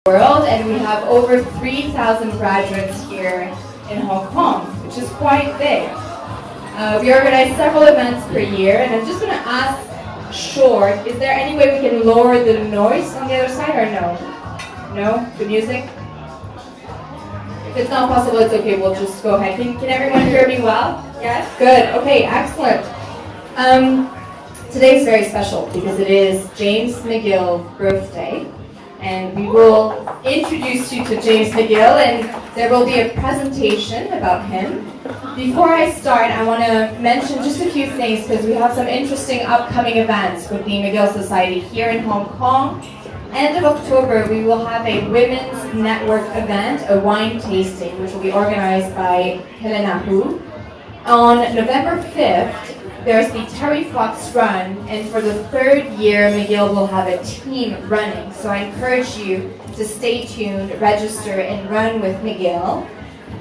world, and we have over 3,000 graduates here in Hong Kong, which is quite big. We organize several events per year, and I'm just going to ask Short, is there any way we can lower the noise on the other side, or no? No? The music? If it's not possible, it's okay, we'll just go ahead. Can everyone hear me well? Yes? Good, okay, excellent. Today is very special because it is James McGill's birthday, and we will introduce you to James McGill, and there will be a presentation about him. Before I start, I want to mention just a few things because we have some interesting upcoming events with the McGill Society here in Hong Kong. End of October, we will have a women's network event, a wine tasting, which will be organized by Helena Hu. On November 5th, there's the Terry Fox Run, and for the third year, McGill will have a team running. So I encourage you to stay tuned, register, and run with McGill.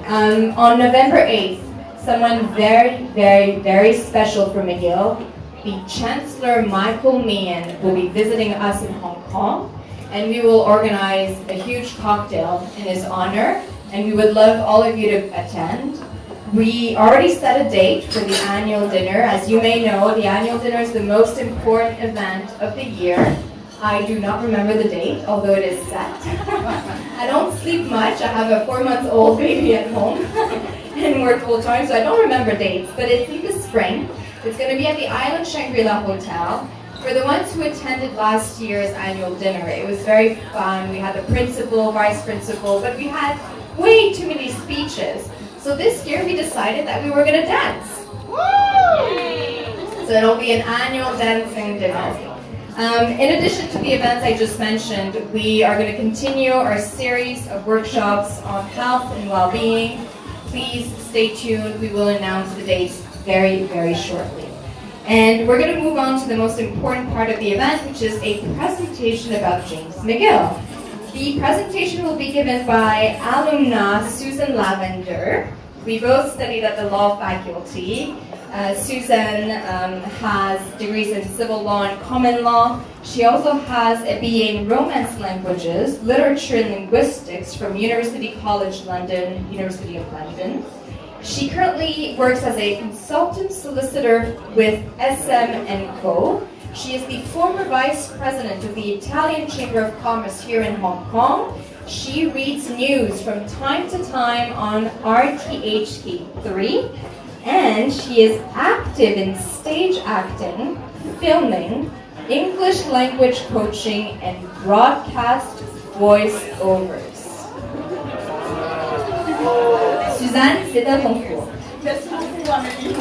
On November 8th, someone very, very, very special for McGill, the Chancellor Michael Meehan will be visiting us in Hong Kong, and we will organize a huge cocktail in his honor, and we would love all of you to attend. We already set a date for the annual dinner. As you may know, the annual dinner is the most important event of the year. I do not remember the date, although it is set. I don't sleep much. I have a 4-month-old baby at home and work full time, so I don't remember dates, but it's in the spring. It's going to be at the Island Shangri-La Hotel. For the ones who attended last year's annual dinner, it was very fun. We had the principal, vice principal, but we had way too many speeches. So this year we decided that we were going to dance. Woo! So it'll be an annual dancing dinner. In addition to the events I just mentioned, we are going to continue our series of workshops on health and well-being. Please stay tuned. We will announce the dates very, very shortly. And we're going to move on to the most important part of the event, which is a presentation about James McGill. The presentation will be given by alumna Susan Lavender. We both studied at the law faculty. Susan has degrees in civil law and common law. She also has a BA in Romance Languages, Literature and Linguistics from University College London, University of London. She currently works as a consultant solicitor with SM & Co. She is the former vice president of the Italian Chamber of Commerce here in Hong Kong. She reads news from time to time on RTHK3, and she is active in stage acting, filming, English language coaching, and broadcast voice-overs. Suzanne, c'est à ton tour. Merci beaucoup, Amélie.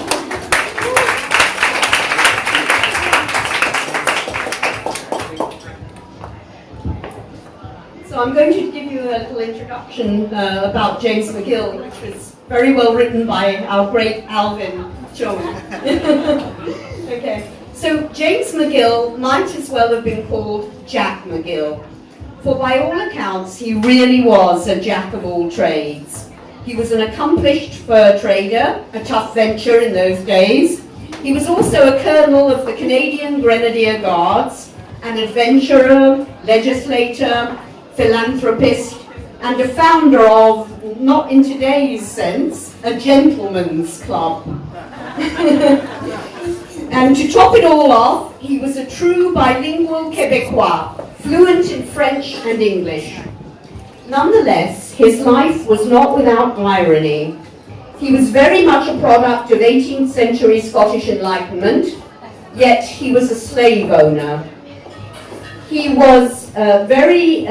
So I'm going to give you a little introduction about James McGill, which was very well written by our great Alvin Chung. Okay, so James McGill might as well have been called Jack McGill, for by all accounts he really was a jack of all trades. He was an accomplished fur trader, a tough venture in those days. He was also a colonel of the Canadian Grenadier Guards, an adventurer, legislator, philanthropist, and a founder of, not in today's sense, a gentleman's club. And to top it all off, he was a true bilingual Quebecois, fluent in French and English. Nonetheless, his life was not without irony. He was very much a product of 18th century Scottish Enlightenment, yet he was a slave owner. He was very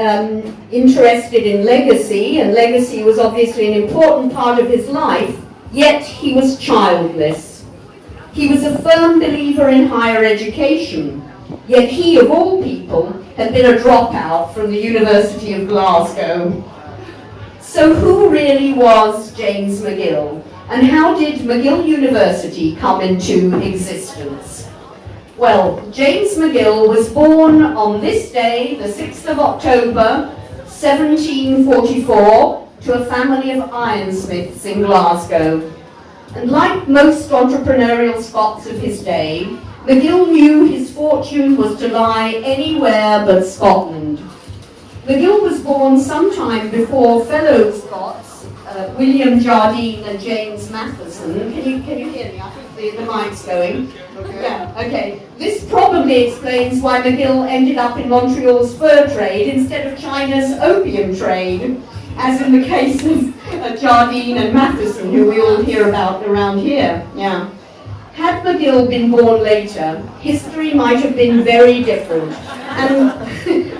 interested in legacy, and legacy was obviously an important part of his life, yet he was childless. He was a firm believer in higher education, yet he, of all people, had been a dropout from the University of Glasgow. So who really was James McGill, and how did McGill University come into existence? Well, James McGill was born on this day, the 6th of October, 1744, to a family of ironsmiths in Glasgow. And like most entrepreneurial Scots of his day, McGill knew his fortune was to lie anywhere but Scotland. McGill was born sometime before fellow Scots, William Jardine and James Matheson. Can you hear me? I think the mic's going. Okay. Yeah, okay. This probably explains why McGill ended up in Montreal's fur trade instead of China's opium trade, as in the case of Jardine and Matheson, who we all hear about around here. Yeah. Had McGill been born later, history might have been very different, and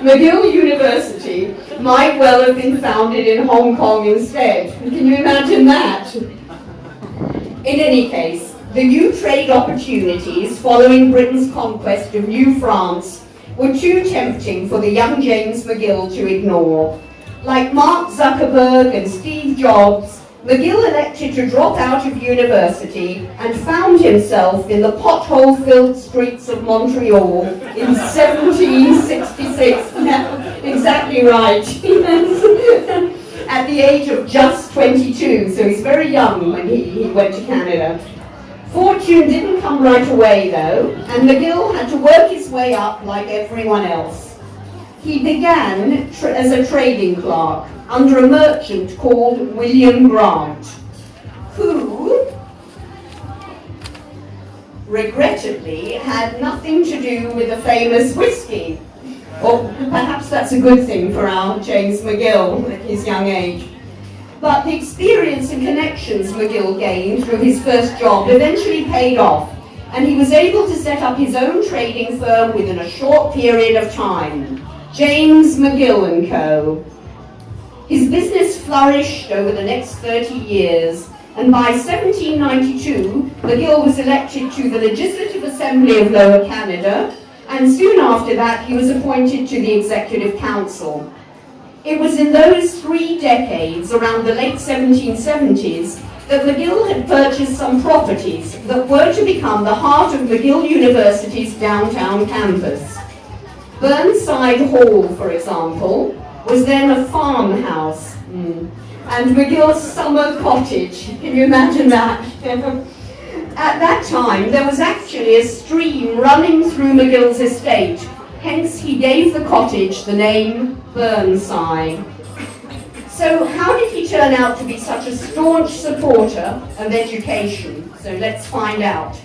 McGill University might well have been founded in Hong Kong instead. Can you imagine that? In any case, the new trade opportunities following Britain's conquest of New France were too tempting for the young James McGill to ignore. Like Mark Zuckerberg and Steve Jobs, McGill elected to drop out of university and found himself in the pothole-filled streets of Montreal in 1766. Exactly right. At the age of just 22, so he's very young when he went to Canada. Fortune didn't come right away though, and McGill had to work his way up like everyone else. He began as a trading clerk under a merchant called William Grant, who regrettably had nothing to do with the famous whiskey. Or perhaps that's a good thing for our James McGill at his young age. But the experience and connections McGill gained through his first job eventually paid off, and he was able to set up his own trading firm within a short period of time, James McGill & Co. His business flourished over the next 30 years, and by 1792, McGill was elected to the Legislative Assembly of Lower Canada, and soon after that he was appointed to the Executive Council. It was in those 3 decades, around the late 1770s, that McGill had purchased some properties that were to become the heart of McGill University's downtown campus. Burnside Hall, for example, was then a farmhouse, and McGill's summer cottage. Can you imagine that? At that time, there was actually a stream running through McGill's estate, hence he gave the cottage the name Burnside. So how did he turn out to be such a staunch supporter of education? So let's find out.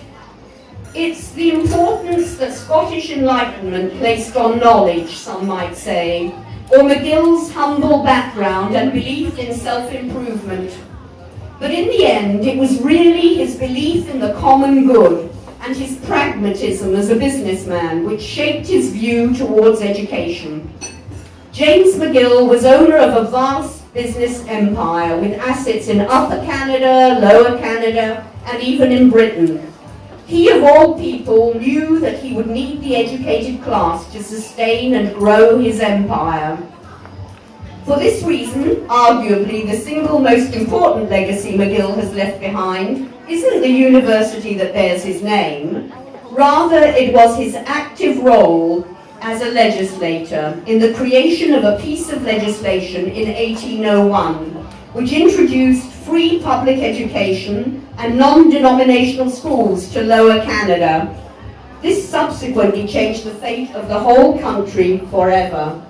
It's the importance that Scottish Enlightenment placed on knowledge, some might say, or McGill's humble background and belief in self-improvement. But in the end, it was really his belief in the common good and his pragmatism as a businessman which shaped his view towards education. James McGill was owner of a vast business empire with assets in Upper Canada, Lower Canada, and even in Britain. He, of all people, knew that he would need the educated class to sustain and grow his empire. For this reason, arguably the single most important legacy McGill has left behind isn't the university that bears his name. Rather, it was his active role as a legislator in the creation of a piece of legislation in 1801, which introduced free public education and non-denominational schools to Lower Canada. This subsequently changed the fate of the whole country forever.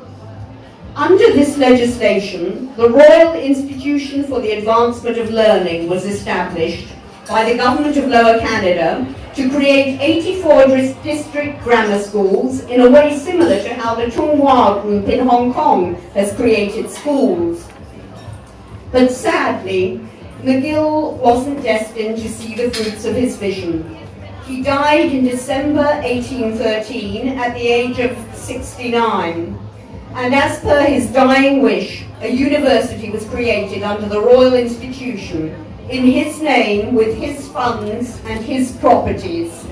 Under this legislation, the Royal Institution for the Advancement of Learning was established by the Government of Lower Canada to create 84 district grammar schools in a way similar to how the Tung Hua Group in Hong Kong has created schools. But sadly, McGill wasn't destined to see the fruits of his vision. He died in December 1813 at the age of 69. And as per his dying wish, a university was created under the Royal Institution in his name with his funds and his properties.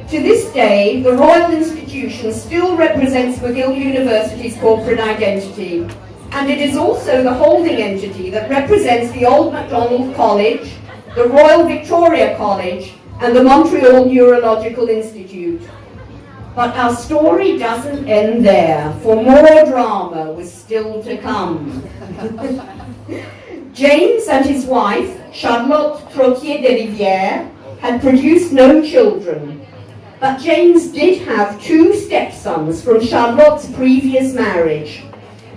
To this day, the Royal Institution still represents McGill University's corporate identity, and it is also the holding entity that represents the Old Macdonald College, the Royal Victoria College, and the Montreal Neurological Institute. But our story doesn't end there, for more drama was still to come. James and his wife, Charlotte Trottier de Rivière, had produced no children, but James did have 2 stepsons from Charlotte's previous marriage.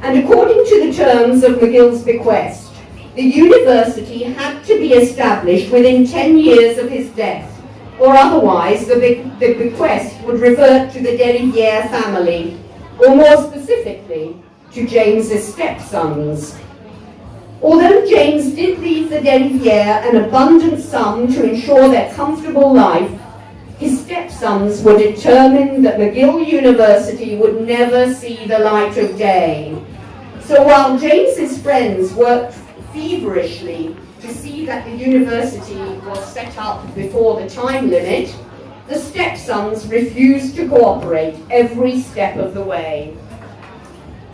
And according to the terms of McGill's bequest, the university had to be established within 10 years of his death, or otherwise the bequest would revert to the Derivière family, or more specifically, to James's stepsons. Although James did leave the Derivière an abundant sum to ensure their comfortable life, his stepsons were determined that McGill University would never see the light of day. So while James's friends worked feverishly to see that the university was set up before the time limit, the stepsons refused to cooperate every step of the way.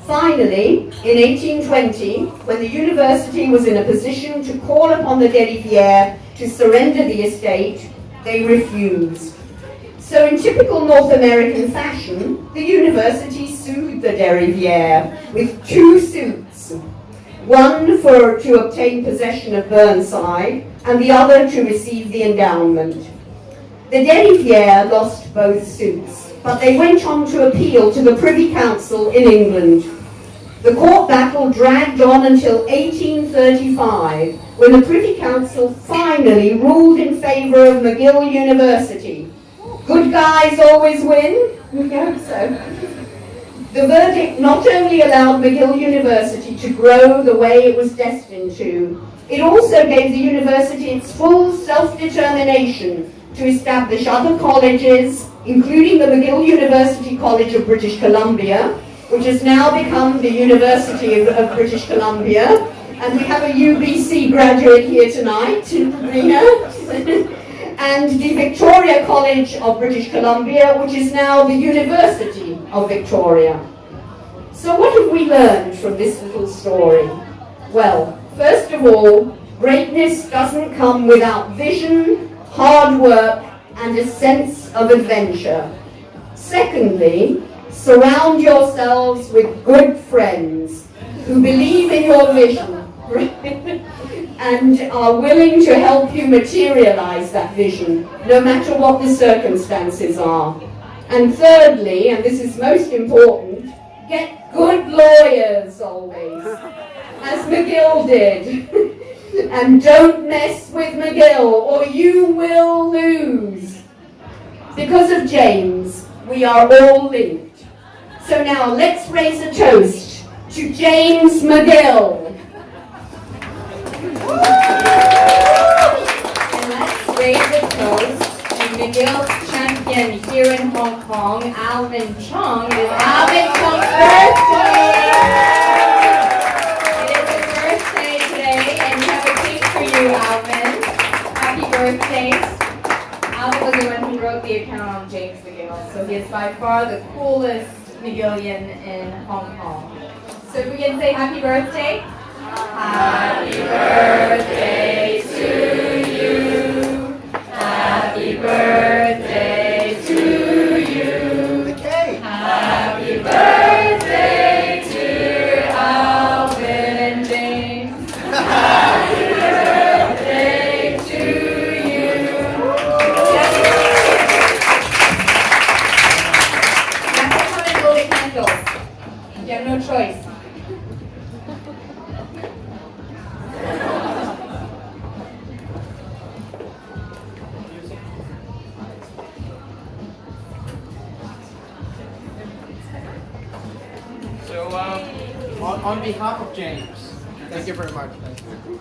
Finally, in 1820, when the university was in a position to call upon the Derivière to surrender the estate, they refused. So in typical North American fashion, the university sued the Derivière with 2 suits. One to obtain possession of Burnside, and the other to receive the endowment. The Derivière lost both suits, but they went on to appeal to the Privy Council in England. The court battle dragged on until 1835, when the Privy Council finally ruled in favour of McGill University. Good guys always win. So the verdict not only allowed McGill University to grow the way it was destined to, it also gave the university its full self-determination to establish other colleges, including the McGill University College of British Columbia, which has now become the University of British Columbia. And we have a UBC graduate here tonight, Rena. And the Victoria College of British Columbia, which is now the University of Victoria. So what have we learned from this little story? Well, first of all, greatness doesn't come without vision, hard work, and a sense of adventure. Secondly, surround yourselves with good friends who believe in your vision and are willing to help you materialize that vision, no matter what the circumstances are. And thirdly, and this is most important, get good lawyers always, as McGill did. And don't mess with McGill, or you will lose. Because of James, we are all linked. So now let's raise a toast to James McGill. And let's raise a toast to McGill champion here in Hong Kong, Alvin Chong. It is Alvin Chong's birthday! It is his birthday today, and we have a cake for you, Alvin. Happy birthday. Alvin was the one who wrote the account on James McGill, so he is by far the coolest McGillian in Hong Kong. So if we can say happy birthday. Happy birthday to you. Happy birthday to you. Happy birthday to Alvin and James. Happy birthday to you. You have to come and blow the candles. You have no choice. So, on behalf of James, thank you very much. Thank you.